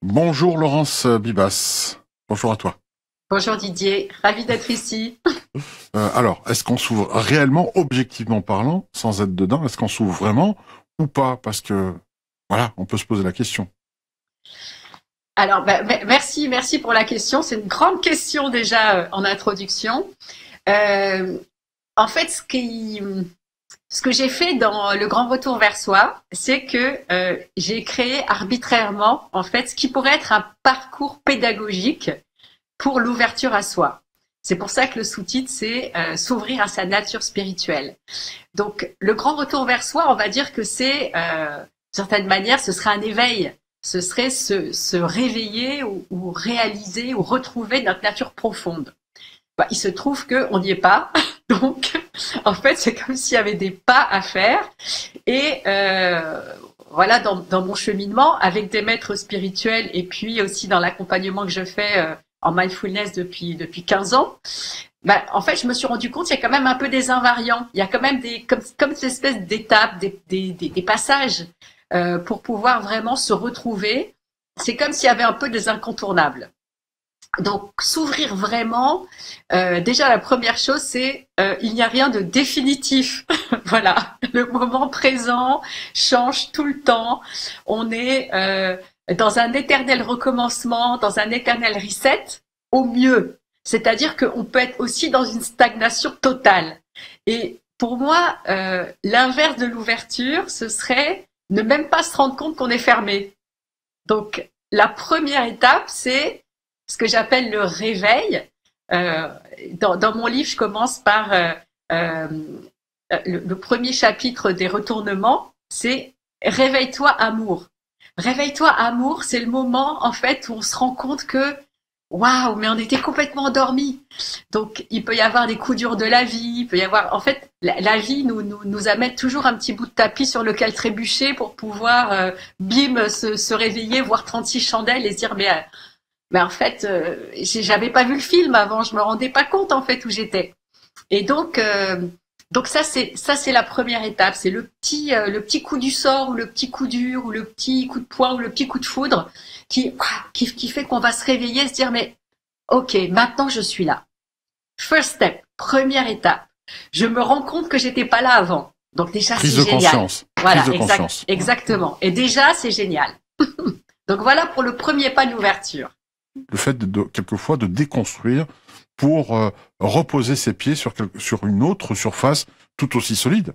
Bonjour Laurence Bibas. Bonjour à toi. Bonjour Didier, ravi d'être ici. Alors, est-ce qu'on s'ouvre réellement, objectivement parlant, sans être dedans, est-ce qu'on s'ouvre vraiment ou pas? Parce que, voilà, on peut se poser la question. Alors, merci pour la question. C'est une grande question déjà en introduction. Euh, En fait, ce que j'ai fait dans le Grand Retour vers soi, c'est que j'ai créé arbitrairement, en fait, ce qui pourrait être un parcours pédagogique pour l'ouverture à soi. C'est pour ça que le sous-titre, c'est s'ouvrir à sa nature spirituelle. Donc, le grand retour vers soi, on va dire que c'est, d'une certaine manière, ce serait un éveil. Ce serait se réveiller ou réaliser ou retrouver notre nature profonde. Bah, il se trouve qu'on n'y est pas. Donc, en fait, c'est comme s'il y avait des pas à faire. Et voilà, dans mon cheminement, avec des maîtres spirituels et puis aussi dans l'accompagnement que je fais en mindfulness depuis 15 ans, bah, en fait, je me suis rendu compte qu'il y a quand même un peu des invariants. Il y a quand même comme ces espèces d'étapes, des passages pour pouvoir vraiment se retrouver. C'est comme s'il y avait un peu des incontournables. Donc, s'ouvrir vraiment, déjà la première chose, c'est il n'y a rien de définitif. Voilà, le moment présent change tout le temps. On est dans un éternel recommencement, dans un éternel reset, au mieux. C'est-à-dire qu'on peut être aussi dans une stagnation totale. Et pour moi, l'inverse de l'ouverture, ce serait ne même pas se rendre compte qu'on est fermé. Donc, la première étape, c'est ce que j'appelle le réveil. Euh, dans mon livre, je commence par euh, le premier chapitre des retournements, c'est réveille-toi amour. Réveille-toi amour, c'est le moment en fait où on se rend compte que waouh, mais on était complètement endormi. Donc il peut y avoir des coups durs de la vie, il peut y avoir en fait la vie nous amène toujours un petit bout de tapis sur lequel trébucher pour pouvoir bim se réveiller, voir 36 chandelles et se dire mais en fait j'avais pas vu le film avant, je me rendais pas compte en fait où j'étais. Et donc ça c'est la première étape, c'est le petit coup du sort ou le petit coup dur ou le petit coup de poing ou le petit coup de foudre qui fait qu'on va se réveiller et se dire mais ok, maintenant je suis là. First step, première étape. Je me rends compte que j'étais pas là avant. Donc déjà Prise c'est de génial. conscience. Prise Voilà, de conscience. exactement. Et déjà c'est génial. Donc voilà pour le premier pas d'ouverture. Le fait quelquefois de déconstruire pour reposer ses pieds sur une autre surface tout aussi solide.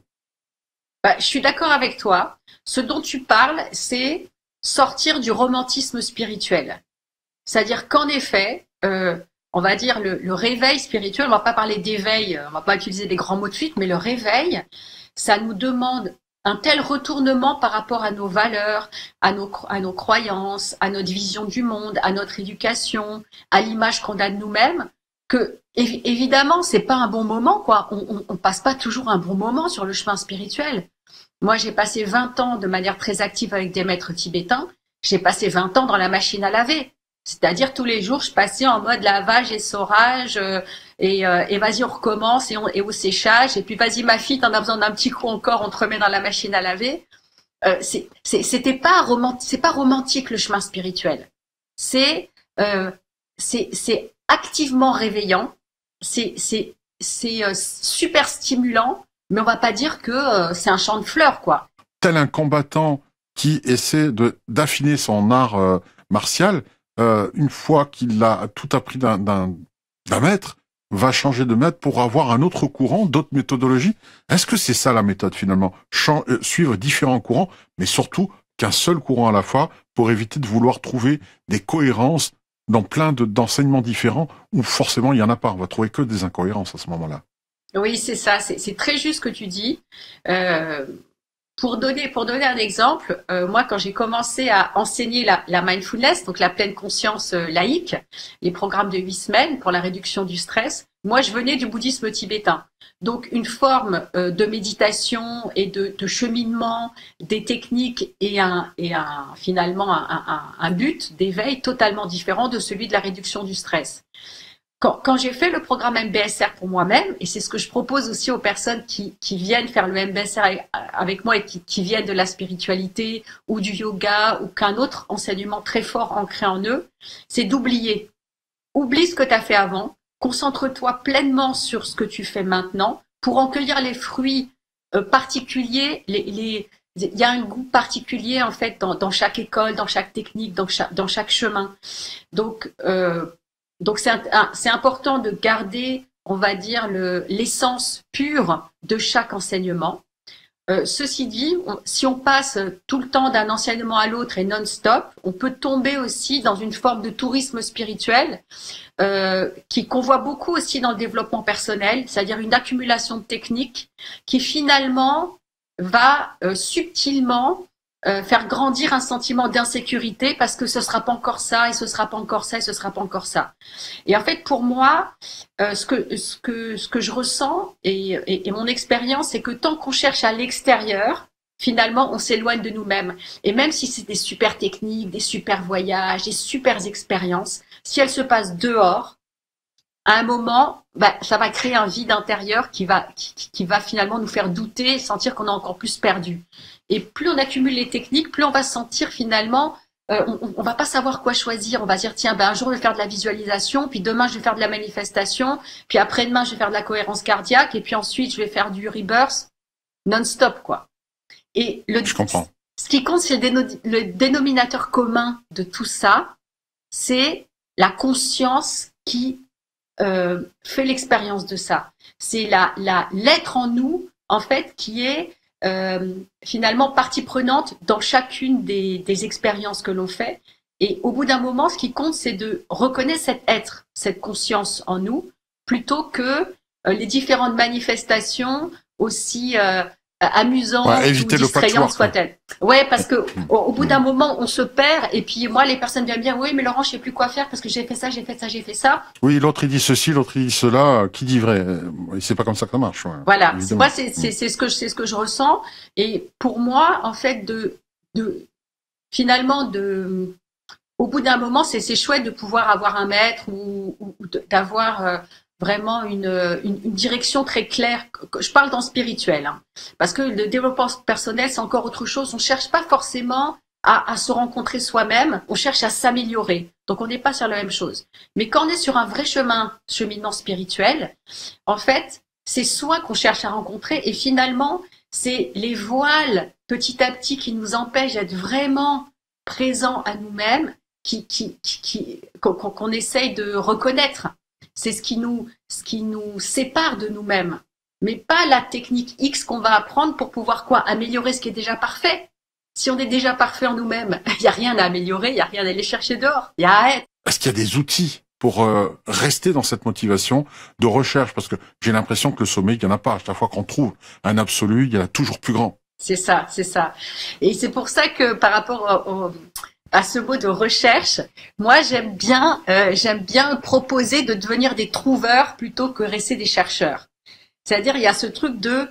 Bah, je suis d'accord avec toi. Ce dont tu parles, c'est sortir du romantisme spirituel. C'est-à-dire qu'en effet, on va dire le réveil spirituel, on va pas parler d'éveil, on va pas utiliser des grands mots de suite, mais le réveil, ça nous demande un tel retournement par rapport à nos valeurs, à nos croyances, à notre vision du monde, à notre éducation, à l'image qu'on a de nous-mêmes, que évidemment, c'est pas un bon moment, quoi. On passe pas toujours un bon moment sur le chemin spirituel. Moi, j'ai passé 20 ans de manière très active avec des maîtres tibétains. J'ai passé 20 ans dans la machine à laver. C'est-à-dire tous les jours, je passais en mode lavage, essorage, et vas-y, on recommence et au séchage. Et puis vas-y, ma fille, t'en as besoin d'un petit coup encore, on te remet dans la machine à laver. C'est pas romantique le chemin spirituel. C'est euh, c'est activement réveillant. C'est super stimulant, mais on va pas dire que c'est un champ de fleurs, quoi. Tel un combattant qui essaie d'affiner son art martial, une fois qu'il a tout appris d'un maître, va changer de maître pour avoir un autre courant, d'autres méthodologies. Est-ce que c'est ça la méthode finalement? Suivre différents courants, mais surtout qu'un seul courant à la fois pour éviter de vouloir trouver des cohérences dans plein d'enseignements différents où forcément il y en a pas. On va trouver que des incohérences à ce moment-là. Oui, c'est ça. C'est très juste ce que tu dis. Euh, pour donner un exemple, moi, quand j'ai commencé à enseigner la mindfulness, donc la pleine conscience laïque, les programmes de 8 semaines pour la réduction du stress, moi, je venais du bouddhisme tibétain. Donc, une forme de méditation et de cheminement, des techniques et finalement un but d'éveil totalement différent de celui de la réduction du stress. quand j'ai fait le programme MBSR pour moi-même, et c'est ce que je propose aussi aux personnes qui viennent faire le MBSR avec moi et qui viennent de la spiritualité ou du yoga ou qu'un autre enseignement très fort ancré en eux, c'est d'oublier. Oublie ce que tu as fait avant, concentre-toi pleinement sur ce que tu fais maintenant pour en cueillir les fruits particuliers, il y a un goût particulier en fait dans chaque école, dans chaque technique, dans chaque chemin. Donc c'est important de garder, on va dire, l'essence pure de chaque enseignement. Ceci dit, si on passe tout le temps d'un enseignement à l'autre et non-stop, on peut tomber aussi dans une forme de tourisme spirituel qu'on voit beaucoup aussi dans le développement personnel, c'est-à-dire une accumulation de techniques qui finalement va subtilement faire grandir un sentiment d'insécurité parce que ce sera pas encore ça et ce sera pas encore ça et ce sera pas encore ça. Et en fait, pour moi, ce que je ressens et mon expérience, c'est que tant qu'on cherche à l'extérieur, finalement, on s'éloigne de nous-mêmes. Et même si c'est des super techniques, des super voyages, des super expériences, si elles se passent dehors, à un moment, ça va créer un vide intérieur qui va finalement nous faire douter et sentir qu'on est encore plus perdu. Et plus on accumule les techniques, plus on va se sentir finalement, on va pas savoir quoi choisir. On va dire, tiens, un jour je vais faire de la visualisation, puis demain je vais faire de la manifestation, puis après-demain je vais faire de la cohérence cardiaque, et puis ensuite je vais faire du rebirth non-stop, quoi. Et je comprends. Ce qui compte, c'est le dénominateur commun de tout ça, c'est la conscience qui fait l'expérience de ça. C'est l'être en nous, en fait, qui est finalement partie prenante dans chacune des expériences que l'on fait. Et au bout d'un moment, ce qui compte, c'est de reconnaître cet être, cette conscience en nous, plutôt que les différentes manifestations aussi amusantes ou distrayantes soient-elles. Ouais, parce que au bout d'un moment, on se perd. Et puis moi, les personnes viennent bien, oui, mais Laurent, je sais plus quoi faire parce que j'ai fait ça, j'ai fait ça, j'ai fait ça. Oui, l'autre il dit ceci, l'autre il dit cela. Qui dit vrai? C'est pas comme ça que ça marche. Ouais, voilà. Moi, c'est ce que je ressens. Et pour moi, en fait, finalement, au bout d'un moment, c'est chouette de pouvoir avoir un maître ou d'avoir vraiment une direction très claire. Je parle dans le spirituel, hein, parce que le développement personnel, c'est encore autre chose. On cherche pas forcément à se rencontrer soi-même, on cherche à s'améliorer. Donc, on n'est pas sur la même chose. Mais quand on est sur un vrai cheminement spirituel, en fait, c'est soi qu'on cherche à rencontrer et finalement, c'est les voiles petit à petit qui nous empêchent d'être vraiment présents à nous-mêmes, qu'on essaye de reconnaître. C'est ce qui nous sépare de nous-mêmes. Mais pas la technique X qu'on va apprendre pour pouvoir améliorer ce qui est déjà parfait. Si on est déjà parfait en nous-mêmes, il n'y a rien à améliorer, il n'y a rien à aller chercher dehors. Il y a à être. Est-ce qu'il y a des outils pour rester dans cette motivation de recherche? Parce que j'ai l'impression que le sommet, il n'y en a pas. À chaque fois qu'on trouve un absolu, il y en a toujours plus grand. C'est ça. Et c'est pour ça que par rapport à ce mot de recherche, moi j'aime bien proposer de devenir des trouveurs plutôt que rester des chercheurs. C'est-à-dire il y a ce truc de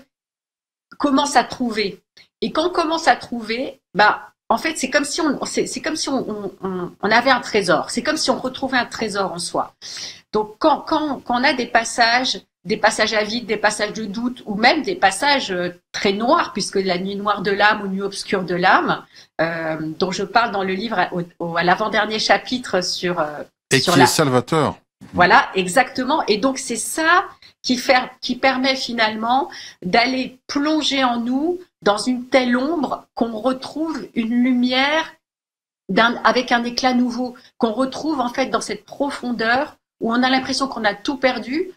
commence à trouver. Et quand on commence à trouver, en fait c'est comme si on avait un trésor. C'est comme si on retrouvait un trésor en soi. Donc quand on a des passages à vide, des passages de doute, ou même des passages très noirs, puisque la nuit noire de l'âme ou nuit obscure de l'âme, dont je parle dans le livre à l'avant-dernier chapitre sur est salvateur. Voilà, exactement. Et donc c'est ça qui permet finalement d'aller plonger en nous dans une telle ombre qu'on retrouve une lumière avec un éclat nouveau, qu'on retrouve en fait dans cette profondeur où on a l'impression qu'on a tout perdu,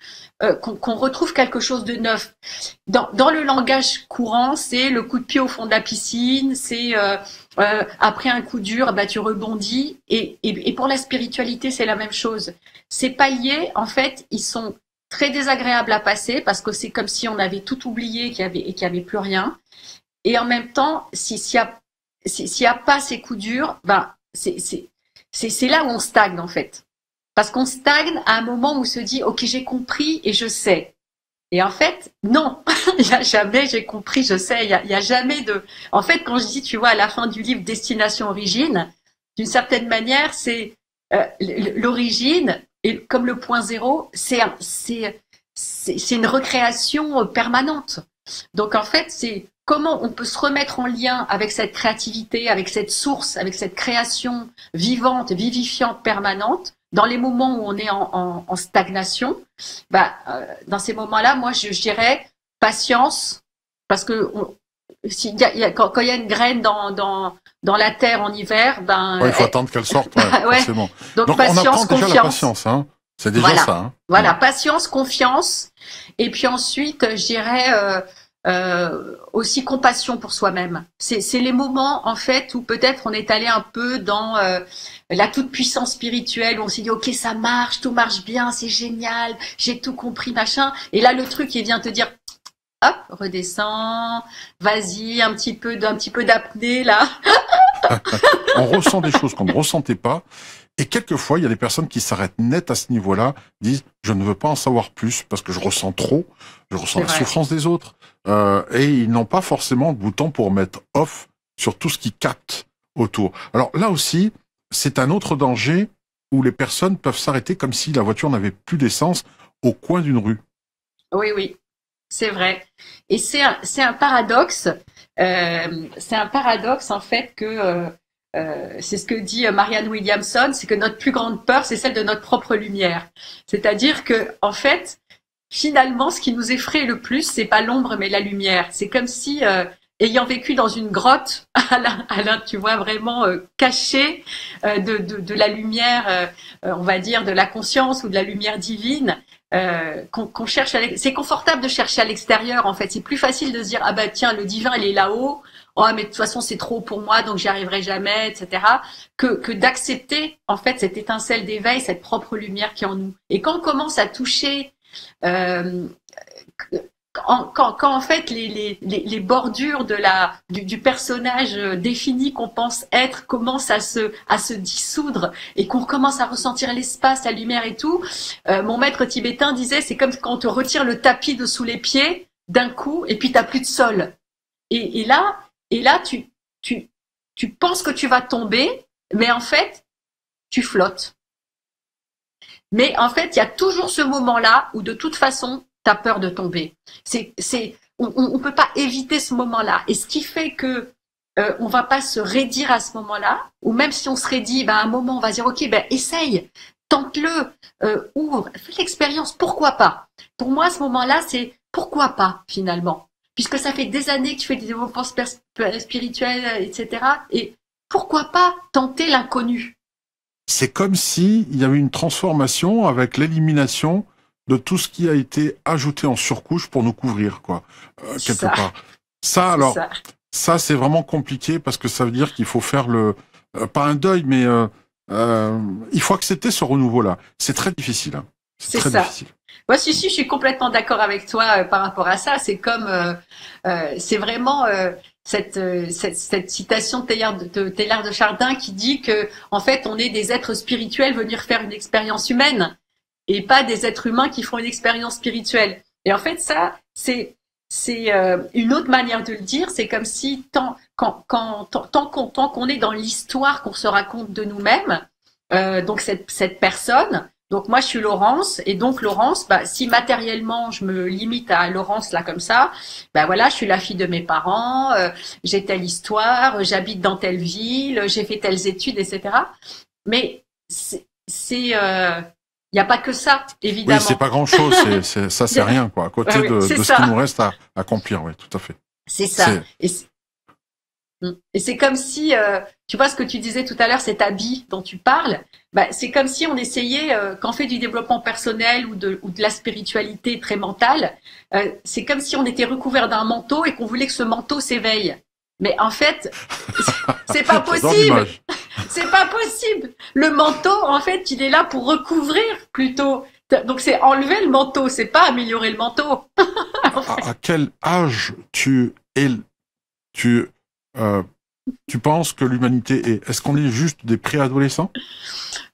qu'on retrouve quelque chose de neuf. Dans le langage courant, c'est le coup de pied au fond de la piscine, c'est après un coup dur, tu rebondis. Et pour la spiritualité, c'est la même chose. Ces paliers, en fait, ils sont très désagréables à passer parce que c'est comme si on avait tout oublié et qu'il y avait plus rien. Et en même temps, s'il y a pas ces coups durs, c'est là où on stagne en fait. Parce qu'on stagne à un moment où on se dit, ok, j'ai compris et je sais. Et en fait, non, il n'y a jamais j'ai compris, je sais, il y a jamais de... En fait, quand je dis, tu vois, à la fin du livre Destination Origine, d'une certaine manière, c'est l'origine, Et comme le point zéro, c'est une recréation permanente. Donc en fait, c'est comment on peut se remettre en lien avec cette créativité, avec cette source, avec cette création vivante, vivifiante, permanente, dans les moments où on est en stagnation. Dans ces moments-là, moi, je dirais patience, parce que quand il y a une graine dans la terre en hiver, il faut attendre qu'elle sorte, forcément. Donc patience, on apprend déjà confiance. la patience, hein. C'est déjà ça. Hein. Voilà, patience, confiance, et puis ensuite, je dirais aussi compassion pour soi-même. C'est les moments en fait où peut-être on est allé un peu dans la toute-puissance spirituelle, où on s'est dit ok, ça marche, tout marche bien, c'est génial, j'ai tout compris, machin. Et là le truc il vient te dire hop, redescends, vas-y, un petit peu d'apnée là. On ressent des choses qu'on ne ressentait pas. Et quelquefois, il y a des personnes qui s'arrêtent net à ce niveau-là, disent « je ne veux pas en savoir plus parce que je ressens trop, je ressens la souffrance des autres ». Et ils n'ont pas forcément de bouton pour mettre « off » sur tout ce qui capte autour. Alors là aussi, c'est un autre danger où les personnes peuvent s'arrêter comme si la voiture n'avait plus d'essence au coin d'une rue. Oui, c'est vrai. Et c'est un paradoxe. C'est un paradoxe en fait que... c'est ce que dit Marianne Williamson, c'est que notre plus grande peur, c'est celle de notre propre lumière. C'est-à-dire que, en fait, finalement, ce qui nous effraie le plus, c'est pas l'ombre, mais la lumière. C'est comme si, ayant vécu dans une grotte, Alain, tu vois, vraiment caché de la lumière, on va dire, de la conscience ou de la lumière divine, qu'on cherche. C'est confortable de chercher à l'extérieur, en fait. C'est plus facile de se dire, ah bah tiens, le divin, il est là-haut. Oh, mais de toute façon, c'est trop pour moi, donc j'y arriverai jamais, etc. Que d'accepter, en fait, cette étincelle d'éveil, cette propre lumière qui est en nous. Et quand on commence à toucher, quand en fait les bordures du personnage défini qu'on pense être commencent à se dissoudre et qu'on commence à ressentir l'espace, la lumière et tout, mon maître tibétain disait, c'est comme quand on te retire le tapis de sous les pieds d'un coup et puis t'as plus de sol. Et là, tu penses que tu vas tomber, mais en fait, tu flottes. Mais en fait, il y a toujours ce moment-là où de toute façon, tu as peur de tomber. On peut pas éviter ce moment-là. Et ce qui fait que on va pas se raidir à ce moment-là, ou même si on se raidit, à un moment, on va dire, ok, essaye, tente-le, ouvre, fais l'expérience, pourquoi pas. Pour moi, à ce moment-là, c'est pourquoi pas, finalement. Puisque ça fait des années que tu fais des développements spirituels, etc. Et pourquoi pas tenter l'inconnu? C'est comme si il y avait une transformation avec l'élimination de tout ce qui a été ajouté en surcouche pour nous couvrir, quoi, quelque part. Ça, c'est vraiment compliqué parce que ça veut dire qu'il faut faire pas un deuil, mais il faut accepter ce renouveau-là. C'est très difficile. Hein. C'est très difficile. Moi, si, je suis complètement d'accord avec toi par rapport à ça. C'est comme, c'est vraiment cette citation de Teilhard de Chardin qui dit que, en fait, on est des êtres spirituels venir faire une expérience humaine et pas des êtres humains qui font une expérience spirituelle. Et en fait, ça, c'est une autre manière de le dire. C'est comme si tant qu'on est dans l'histoire qu'on se raconte de nous-mêmes, donc cette personne. Donc moi je suis Laurence et donc Laurence, si matériellement je me limite à Laurence là comme ça, voilà, je suis la fille de mes parents, j'ai telle histoire, j'habite dans telle ville, j'ai fait telles études, etc. Mais il y a pas que ça, évidemment. Oui, c'est pas grand chose, c'est rien quoi, à côté de ce qui nous reste à accomplir, oui, tout à fait. C'est ça. Et c'est comme si, tu vois ce que tu disais tout à l'heure, cet habit dont tu parles, c'est comme si on essayait, quand on fait du développement personnel ou de la spiritualité très mentale, c'est comme si on était recouvert d'un manteau et qu'on voulait que ce manteau s'éveille. Mais en fait, c'est pas possible. C'est pas possible. Le manteau, en fait, il est là pour recouvrir plutôt. Donc c'est enlever le manteau, c'est pas améliorer le manteau. À quel âge tu penses que l'humanité est? Est-ce qu'on est juste des préadolescents?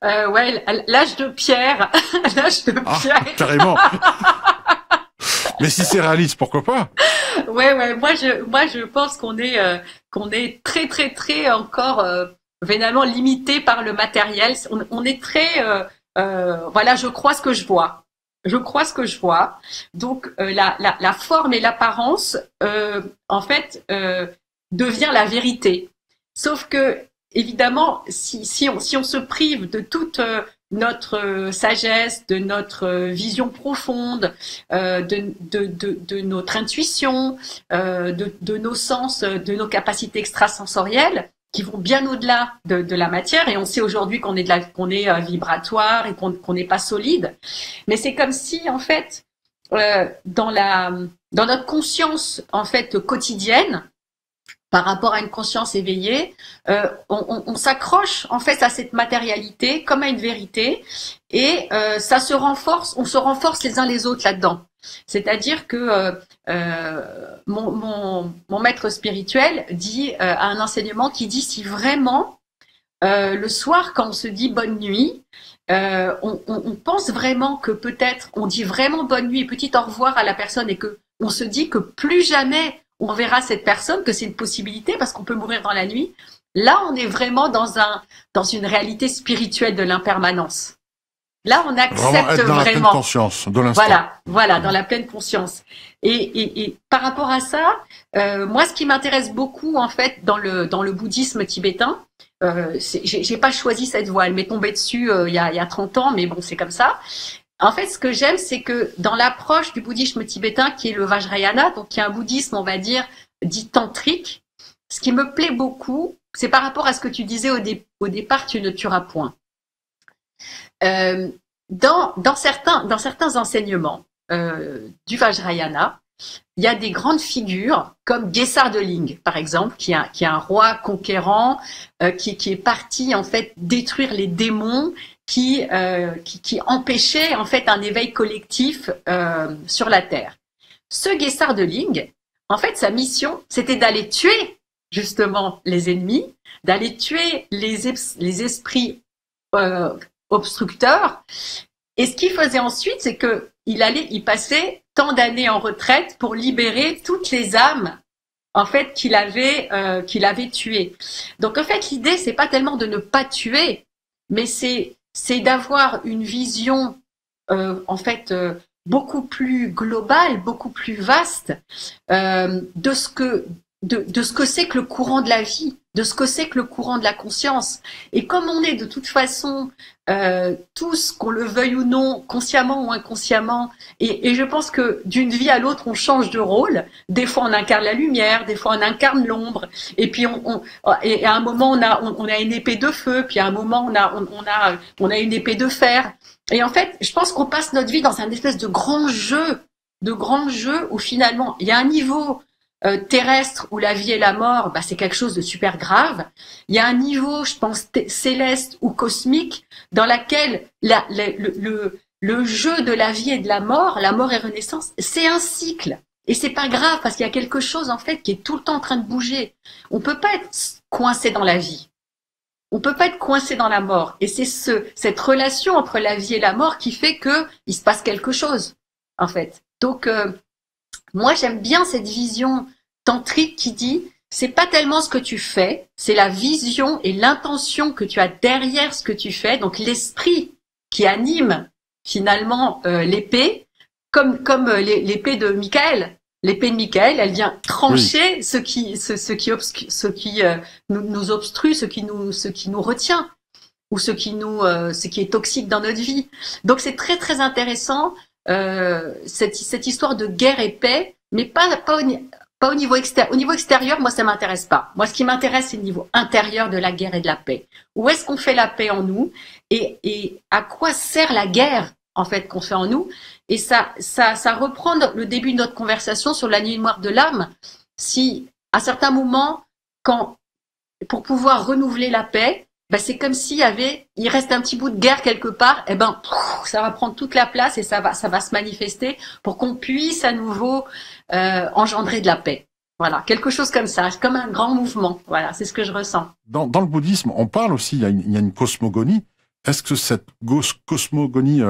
Ouais, l'âge de pierre. L'âge de pierre. Carrément. Mais si c'est réaliste, pourquoi pas? Ouais. Moi, je pense qu'on est très, très, très encore vénalement limité par le matériel. On est très voilà, je crois ce que je vois. Je crois ce que je vois. Donc la forme et l'apparence, en fait, devient la vérité. Sauf que évidemment, si on se prive de toute notre sagesse, de notre vision profonde, de notre intuition, de nos sens, de nos capacités extrasensorielles, qui vont bien au-delà de la matière, et on sait aujourd'hui qu'on est vibratoire et qu'on n'est pas solide, mais c'est comme si en fait dans notre conscience en fait quotidienne, par rapport à une conscience éveillée, on s'accroche en fait à cette matérialité comme à une vérité, et ça se renforce, on se renforce les uns les autres là-dedans. C'est-à-dire que mon maître spirituel dit a un enseignement qui dit, si vraiment le soir quand on se dit bonne nuit, on pense vraiment que peut-être on dit vraiment bonne nuit et petit au revoir à la personne, et que on se dit que plus jamais on verra cette personne, que c'est une possibilité parce qu'on peut mourir dans la nuit. Là, on est vraiment dans une réalité spirituelle de l'impermanence. Là, on accepte vraiment être dans la pleine conscience de l'instant. Voilà, dans la pleine conscience. Et par rapport à ça, moi, ce qui m'intéresse beaucoup en fait dans le bouddhisme tibétain, j'ai pas choisi cette voie, elle m'est tombée dessus il y a 30 ans, mais bon, c'est comme ça. En fait, ce que j'aime, c'est que dans l'approche du bouddhisme tibétain, qui est le Vajrayana, donc qui est un bouddhisme, on va dire, dit tantrique, ce qui me plaît beaucoup, c'est par rapport à ce que tu disais au départ, tu ne tueras point. Dans certains enseignements du Vajrayana, il y a des grandes figures comme Gesar de Ling, par exemple, qui est un roi conquérant, qui est parti en fait détruire les démons qui empêchait en fait un éveil collectif sur la terre. Ce Gesar de Ling, en fait, sa mission, c'était d'aller tuer justement les ennemis, d'aller tuer les esprits obstructeurs. Et ce qu'il faisait ensuite, c'est que il passait tant d'années en retraite pour libérer toutes les âmes en fait qu'il avait tuées. Donc en fait, l'idée, c'est pas tellement de ne pas tuer, mais c'est d'avoir une vision en fait beaucoup plus globale, beaucoup plus vaste de ce que c'est que le courant de la vie, de ce que c'est que le courant de la conscience. Et comme on est de toute façon tous, qu'on le veuille ou non, consciemment ou inconsciemment, et je pense que d'une vie à l'autre, on change de rôle. Des fois, on incarne la lumière, des fois, on incarne l'ombre. Et puis, et à un moment, on a une épée de feu, puis à un moment, on a une épée de fer. Et en fait, je pense qu'on passe notre vie dans un espèce de grand jeu où finalement, il y a un niveau terrestre où la vie et la mort, c'est quelque chose de super grave. Il y a un niveau, je pense, céleste ou cosmique dans laquelle le jeu de la vie et de la mort et renaissance, c'est un cycle. Et c'est pas grave parce qu'il y a quelque chose en fait qui est tout le temps en train de bouger. On peut pas être coincé dans la vie. On peut pas être coincé dans la mort. Et c'est cette relation entre la vie et la mort qui fait que il se passe quelque chose, en fait. Donc, moi, j'aime bien cette vision tantrique qui dit, c'est pas tellement ce que tu fais, c'est la vision et l'intention que tu as derrière ce que tu fais, donc l'esprit qui anime finalement l'épée, comme l'épée de Michael. L'épée de Michael, elle vient trancher ce qui nous obstrue, ce qui nous retient, ou ce qui est toxique dans notre vie. Donc c'est très très intéressant cette histoire de guerre et paix, mais pas au niveau extérieur. Au niveau extérieur, moi ça m'intéresse pas. Moi ce qui m'intéresse, c'est le niveau intérieur de la guerre et de la paix. Où est-ce qu'on fait la paix en nous, et à quoi sert la guerre en fait qu'on fait en nous? Et ça reprend le début de notre conversation sur la nuit noire de l'âme. Si à certains moments, pour pouvoir renouveler la paix, c'est comme s'il reste un petit bout de guerre quelque part, ça va prendre toute la place et ça va se manifester pour qu'on puisse à nouveau engendrer de la paix. Voilà, quelque chose comme ça, comme un grand mouvement. Voilà, c'est ce que je ressens. Dans le bouddhisme, on parle aussi, il y a une cosmogonie. Est-ce que cette cosmogonie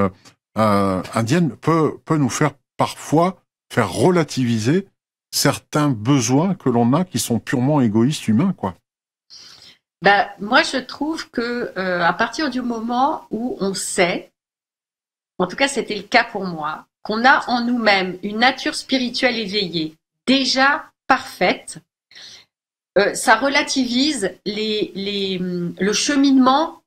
indienne peut nous faire parfois faire relativiser certains besoins que l'on a qui sont purement égoïstes humains, quoi? Moi, je trouve que à partir du moment où on sait en tout cas c'était le cas pour moi, qu'on a en nous-mêmes une nature spirituelle éveillée, déjà parfaite, ça relativise le cheminement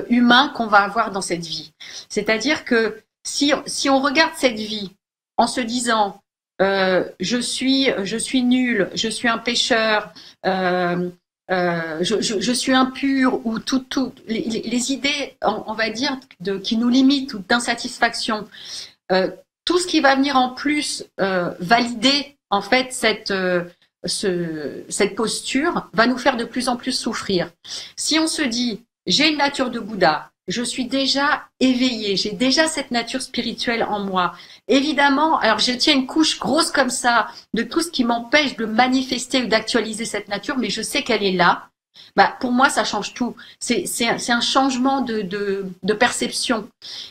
humain qu'on va avoir dans cette vie. C'est-à-dire que si on regarde cette vie en se disant je suis nul, je suis un pécheur, je suis impur, ou les idées, on va dire, qui nous limitent, ou d'insatisfaction, tout ce qui va venir en plus valider en fait cette posture va nous faire de plus en plus souffrir. Si on se dit j'ai une nature de Bouddha, je suis déjà éveillée, j'ai déjà cette nature spirituelle en moi. Évidemment, alors je tiens une couche grosse comme ça de tout ce qui m'empêche de manifester ou d'actualiser cette nature, mais je sais qu'elle est là. Bah, pour moi, ça change tout. C'est un changement de perception.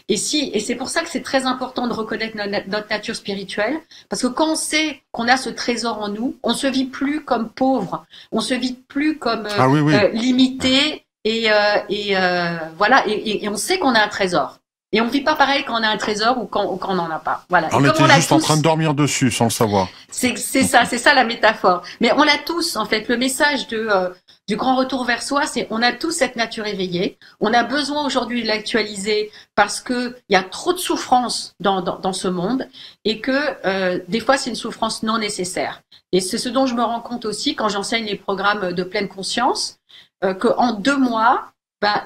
Et c'est pour ça que c'est très important de reconnaître notre nature spirituelle, parce que quand on sait qu'on a ce trésor en nous, on se vit plus comme pauvre, on se vit plus comme limité, voilà, et on sait qu'on a un trésor. Et on vit pas pareil quand on a un trésor ou quand on n'en a pas. Voilà. On était juste en train de dormir dessus sans le savoir. C'est ça la métaphore. Mais on l'a tous, en fait. Le message du grand retour vers soi, c'est on a tous cette nature éveillée. On a besoin aujourd'hui de l'actualiser parce que il y a trop de souffrance dans ce monde et que des fois c'est une souffrance non nécessaire. Et c'est ce dont je me rends compte aussi quand j'enseigne les programmes de pleine conscience, qu'en 2 mois,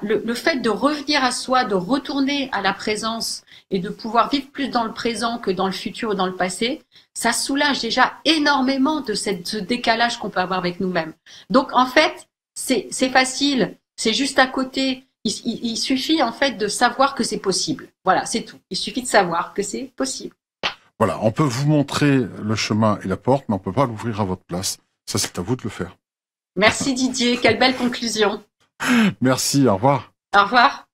le fait de revenir à soi, de retourner à la présence et de pouvoir vivre plus dans le présent que dans le futur ou dans le passé, ça soulage déjà énormément de ce décalage qu'on peut avoir avec nous-mêmes. Donc en fait, c'est facile, c'est juste à côté. Il suffit en fait de savoir que c'est possible. Voilà, c'est tout. Il suffit de savoir que c'est possible. Voilà, on peut vous montrer le chemin et la porte, mais on peut pas l'ouvrir à votre place. Ça, c'est à vous de le faire. Merci Didier, quelle belle conclusion. Merci, au revoir. Au revoir.